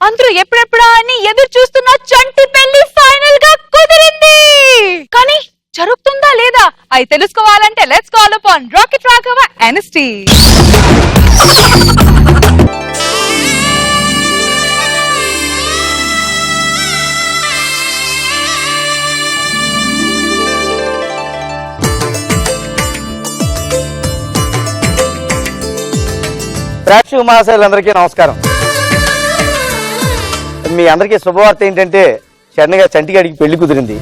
అందరూ ఎప్పుడెప్పుడా అని ఎదురు చూస్తున్న చంటి పెళ్లి ఫైనల్ గా కుదిరింది. కానీ జరుగుతుందా లేదా అది తెలుసుకోవాలంటే let's call upon rocket Raghava NST. ప్రేక్షక మహాశయులందరికీ నమస్కారం. మీ అందరికీ శుభవార్త ఏంటంటే చంటిగాడికి పెళ్లి కుదిరింది.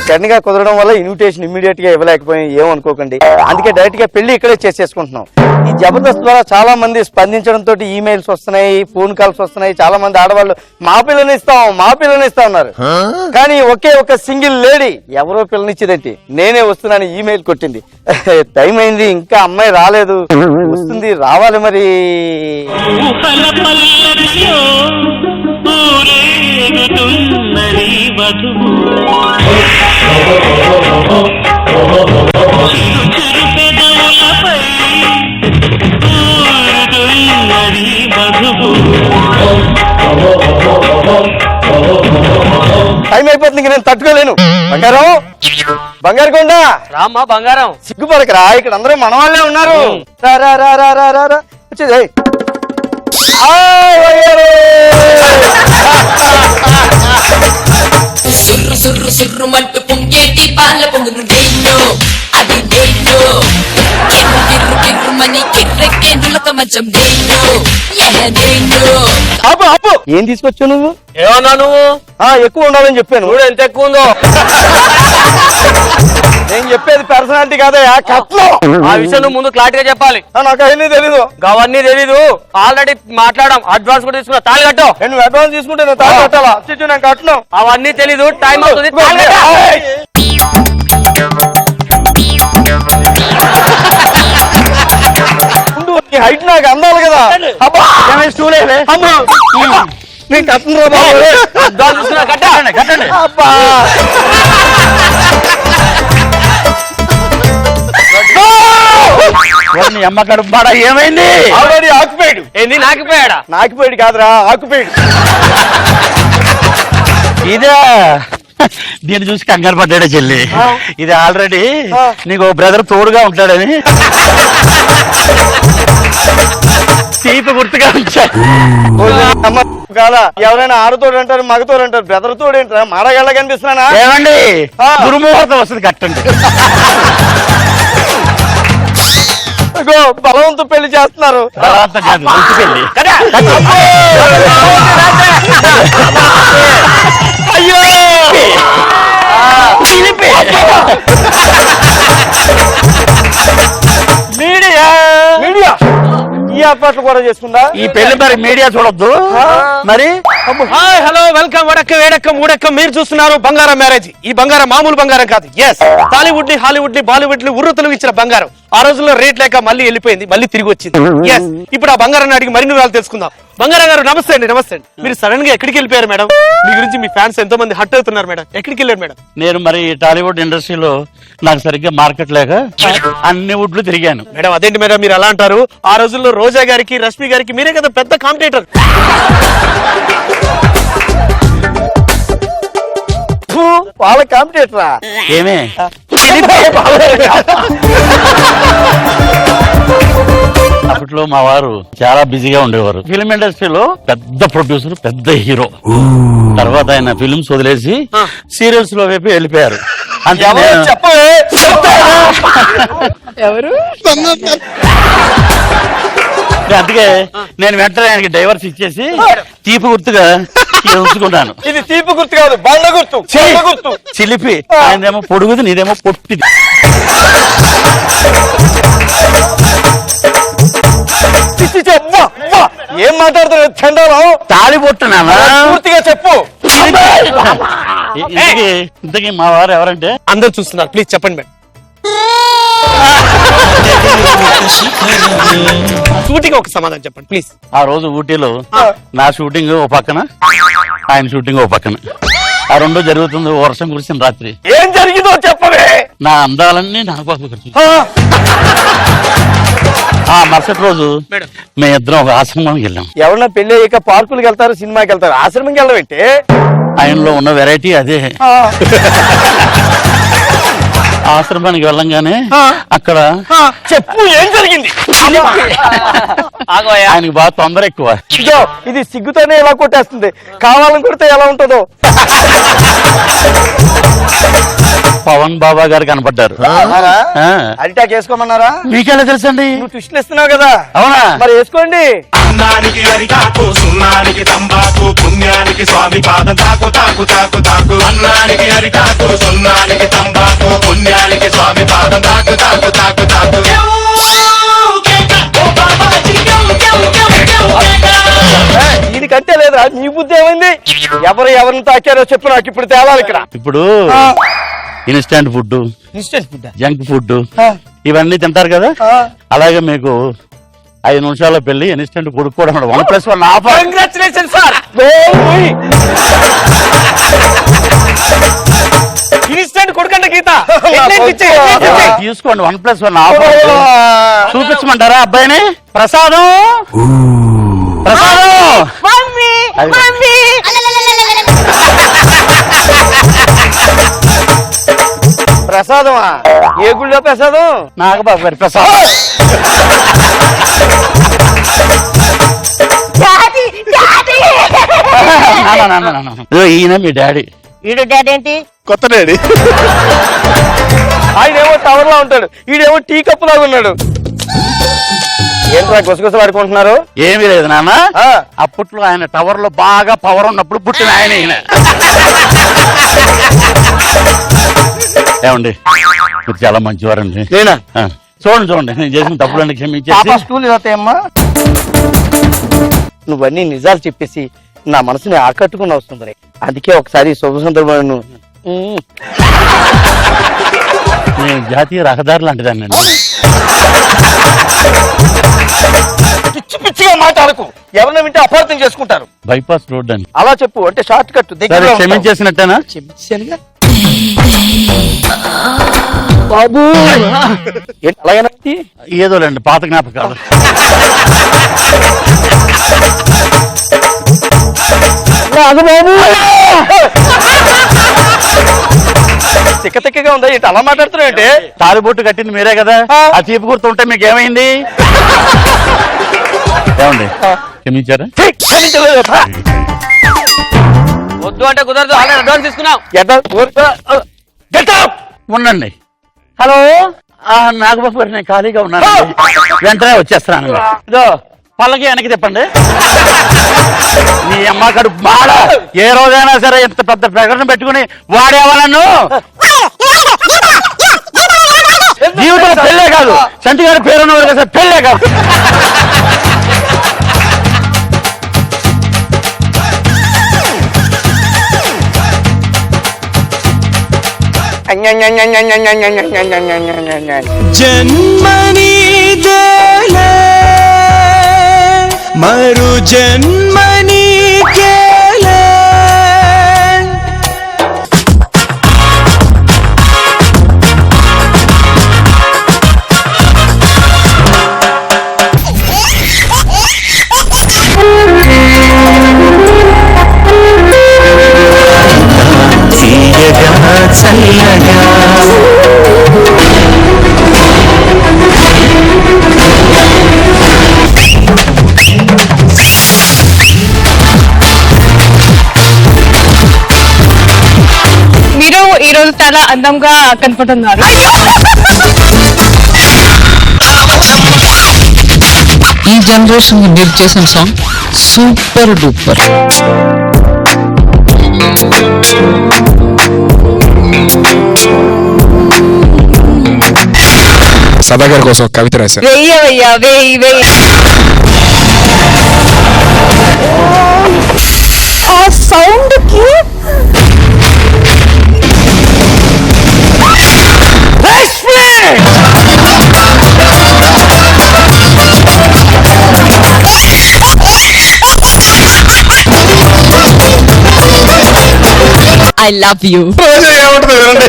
చంటిగా కుదరడం వల్ల ఇన్విటేషన్ ఇమ్మీడియట్ గా ఇవ్వలేకపోయి ఏమనుకోకండి. అందుకే డైరెక్ట్ గా పెళ్లి ఇక్కడే చేసేసుకుంటున్నాం. ఈ జబర్దస్త్ ద్వారా చాలా మంది స్పందించడంతో ఈమెయిల్స్ వస్తున్నాయి, ఫోన్ కాల్స్ వస్తున్నాయి. చాలా మంది ఆడవాళ్ళు మా పిల్లని ఇస్తా ఉన్నారు. కానీ ఒకే ఒక సింగిల్ లేడీ ఎవరో పిల్లనిచ్చేదంటే నేనే వస్తున్నాను ఈమెయిల్ కొట్టింది. టైం అయింది, ఇంకా అమ్మాయి రాలేదు, వస్తుంది, రావాలి మరి. టైం అయిపోతుంది, నేను తట్టుకోలేను. బంగారం, బంగారు కొండ రామ్మా బంగారం, సిగ్గుపడకరా, ఇక్కడ అందరూ మన వాళ్ళే ఉన్నారు. వచ్చేది సుర్రు సుర్రు సుర్రు మంటూ పొంగేటి పాల పొంగును నేను, అది నేను. కిర్రు కిర్రు కిర్రుమని కిర్రెక్కే నులక మంచం నేను, నేను. ఆపు ఆపు, ఏం తీసుకొచ్చావు నువ్వు? ఏమన్నా నువ్వు? ఎక్కువ ఉండాలని చెప్పాను. చూడు ఎంత ఎక్కువ ఉందో. నేను చెప్పేది పర్సనాలిటీ కాదయా, కట్నం. ఆ విషయం నువ్వు ముందు క్లారిటీగా చెప్పాలి. నాకు అవన్నీ తెలీదు. అవన్నీ తెలీదు, ఆల్రెడీ మాట్లాడాం, అడ్వాన్స్ కూడా తీసుకున్నా. తాళి కట్టు. నువ్వు అడ్వాన్స్ తీసుకుంటే నేను తాళి కట్టాలా? నేను కట్టను. అవన్నీ తెలీదు, టైం అవుతుంది. హైట్ నాకు అందాలి కదా. నేను కట్టను రా బాబు. అడ్వాన్స్ తీసుకున్నా, కట్టండి కట్టండి. అబ్బా అమ్మ కడుపు ఏమైంది? ఆల్రెడీ ఆకుపోయాడు. ఏంది నాకిపోయాడా? నాకిపోయాడు కాదురా, ఆకుపోయాడు. ఇదే దీన్ని చూసి కంగారు పడ్డాడే చెల్లి. ఇది ఆల్రెడీ నీకు బ్రదర్ తోడుగా ఉంటాడని తీపి గుర్తుగా ఉంచాడు. కాదా, ఎవరైనా ఆడతోడు అంటారు, మగతోడు అంటారు, బ్రదర్ తోడు ఏంటారా? మాడగళ్ళ కనిపిస్తున్నానా? ఏమండి దుర్ముహూర్తం వస్తుంది కట్టండి. బలవంతు పెళ్లి చేస్తున్నారు. పెళ్లి అయ్యో మీడియా మీడియా ఈ ఏర్పాట్లు కూడా చేసుకుందా? ఈ పెళ్లి మరి మీడియా చూడొద్దు మరి. హాయ్ హలో వెల్కమ్, వడక్క వేడక్క మూడక్క. మీరు చూస్తున్నారు బంగారం మ్యారేజ్. ఈ బంగారం మామూలు బంగారం కాదు. ఎస్, టాలీవుడ్ ని, హాలీవుడ్ ని, బాలీవుడ్ ని ఉర్రతలు ఇచ్చిన బంగారం. ఆ రోజుల్లో రేట్ లేక మళ్ళీ వెళ్ళిపోయింది, మళ్ళీ తిరిగి వచ్చింది. ఎస్, ఇప్పుడు ఆ బంగారాన్ని అడిగి మరిన్ని వివరాలు తెలుసుకుందాం. బంగారం గారు నమస్తే అండి. నమస్తే అండి. మీరు సడన్ గా ఎక్కడికి వెళ్ళిపోయారు మేడం? మీ గురించి మీ ఫ్యాన్స్ ఎంతో మంది హట్ అవుతున్నారు మేడం. ఎక్కడికి వెళ్ళారు మేడం? నేను మరి టాలీవుడ్ ఇండస్ట్రీలో నాకు సరిగ్గా మార్కెట్ లేక అన్ని వుడ్లు తిరిగాను మేడం. అదేంటి మేడం మీరు అలా అంటారు? ఆ రోజుల్లో రోజా గారికి, రష్మి గారికి మీరే కదా పెద్ద కాంపిటేటర్. వాళ్ళ కాంపిటేటరా? ఏమే అప్పట్లో మా వారు చాలా బిజీగా ఉండేవారు. ఫిల్మ్ ఇండస్ట్రీలో పెద్ద ప్రొడ్యూసర్, పెద్ద హీరో. తర్వాత ఆయన ఫిల్మ్స్ వదిలేసి సీరియల్స్ లో వైపు వెళ్ళిపోయారు. ఎవరు? అందుకే నేను వెంటనే ఆయనకి డైవర్స్ ఇచ్చేసి తీపి గుర్తుగా ఉంచుకున్నాను. ఇది తీపి గుర్తు కాదు, బండ గుర్తు. గుర్తు చిలిపి. ఆయనదేమో పొడుగుది, నీదేమో పొట్టిది. ఏం మాట్లాడుతున్నావు చండాలం? తాళి పొట్టున్నానా? పూర్తిగా చెప్పు. ఇంతకీ మా వారు ఎవరంటే? అందరు చూస్తున్నారు, ప్లీజ్ చెప్పండి మేడం. షూటింగ్ ఒక సమాధానం చెప్పండి ప్లీజ్. ఆ రోజు ఊటీలో నా షూటింగ్ ఓ పక్కన, ఆయన షూటింగ్ ఓ పక్కన. ఆ రెండు జరుగుతుంది. వర్షం కురిసిన రాత్రి. ఏం జరిగిందో చెప్పవే. నా అందాలన్నీ నా పక్కన. ఆ మరుసటి రోజు మేడం. మేమిద్దరం ఒక ఆశ్రమానికి వెళ్ళాం. ఎవరన్నా పెళ్లి అయ్యాక పార్కులకు వెళ్తారు, సినిమాకి వెళ్తారు, ఆశ్రమంకి వెళ్ళబెట్టి ఆయనలో ఉన్న వెరైటీ అదే. ఆశ్రమానికి వెళ్ళంగానే అక్కడ చెప్పు ఏం జరిగింది. ఆయనకి బాగా తొందర ఎక్కువ. ఇదో ఇది సిగ్గుతోనే ఎలా కొట్టేస్తుంది, కావాలని కొడితే ఎలా ఉంటుందో. పవన్ బాబా గారు కనపడ్డారు. ఆ. అరిటాక్ వేసుకోమన్నారా? మీకెలా తెలుసండి? నువ్వు ట్విస్టులు ఇస్తున్నావు కదా. అవునా? మరి వేసుకోండి. అన్నానికి అరిటాకు, సున్నానికి తంబాకు, పుణ్యానికి స్వామి పాదం తాకు తాకు తాకు తాకు. అన్నానికి అరిటాకు, సున్నానికి తంబాకు, పుణ్యానికి స్వామి పాదం తాకు తాకు తాకు తాకు. దీనికంటే లేదా నీ బుద్ధి ఏమైంది? ఎవరిని తాకారో చెప్పు, నాకు ఇప్పుడు తేవాలి ఇక్కడ. ఇప్పుడు instant food, instant food, junk food ఇవన్నీ తింటారు కదా. అలాగే మీకు 5 నిమిషాల్లో పెళ్లి ఇన్స్టెంట్ ఫుడ్ కూడా 1+1 ఆఫర్. Congratulation sir. ఇన్స్టెంట్ కొడుకండి గీత. తీసుకోండి 1+1 ఆఫర్. చూపించమంటారా అబ్బాయిని? ప్రసాదం ప్రసాదం. అది. ప్రసాదమా? ఏ గుళ్ళో ప్రసాదం? నాగబాబు గారి ప్రసాదం. ఇదిగో ఈయన మీ డాడీ. ఈడు డాడీ ఏంటి? కొత్త డాడీ. ఆయనేమో టవర్ లా ఉంటాడు, ఈడేమో టీ కప్పు లాగా ఉన్నాడు. ఏంట్రా గుసగుస పడుకుంటున్నారు? ఏమీ లేదు నాన్న. ఆ. అప్పట్లో ఆయన టవర్ లో బాగా పవర్ ఉన్నప్పుడు పుట్టిన ఆయన ఈయన. ఏమండి మీరు చాలా మంచివారండి. నేనా? ఆ, చూడండి నేను చేసిన తప్పులన్నీ పాప క్షమించేసి. స్కూల్ చదువుతాయమ్మా. నువ్వన్నీ నిజాలు చెప్పేసి నా మనసుని ఆకట్టుకుని వస్తుంది. అందుకే ఒకసారి శుభ సందర్భాన్ని నేను జాతీయ రహదారి లాంటిదాన్ని. పిచ్చి పిచ్చిగా మాట్లాడకు, ఎవరిని వింటే అపార్థం చేసుకుంటారు. బైపాస్ రోడ్ అని. అలా చెప్పు, అంటే షార్ట్ కట్ సరే దగ్గర క్షమించేసినట్టేనా? క్షమించానుగా బాబు. ఏంటి అలాగేనా? ఏదోలేండి పాత జ్ఞాపకాలు. బాబు తిక్క తిక్కగా ఉందా ఏంటి అలా మాట్లాడుతున్నావు? ఏంటి తాలిబొట్టు కట్టింది మీరే కదా, ఆ తీపి గుర్తు ఉంటే మీకు ఏమైంది? ఏమండి క్షమించారా? వద్దు అంటే కుదరదు, ఆల్రెడీ అడ్వాన్స్ తీసుకున్నాం. ఉండండి. హలో నాగబాబు గారు, నేను ఖాళీగా ఉన్నాను, వెంటనే వచ్చేస్తున్నాను. ఇదో పల్లకి వెనక్కి చెప్పండి. నీ అమ్మ కడుపు మాడ. ఏ రోజైనా సరే ఇంత పెద్ద ప్రకటన పెట్టుకుని వాడేవా నన్ను? జీవితంలో పెళ్ళే కాదు, చంటి గారి పేరున్నవారు కదా, పెళ్ళే కాదు. జన్మనీదేలే మరు జన్మనీకేలే. తీయగా చల్లగా మీరు ఈ రోజు చాలా అందంగా కనపడుతున్నారు. ఈ జనరేషన్ మీరు చేసిన సాంగ్ సూపర్ డూపర్. సదాగర్ కోసం ఒక కవిత రాశారు. వెయ్యి ఆ సౌండ్ కి ఐ లవ్ యూ. ఏమంటుంది వినండి.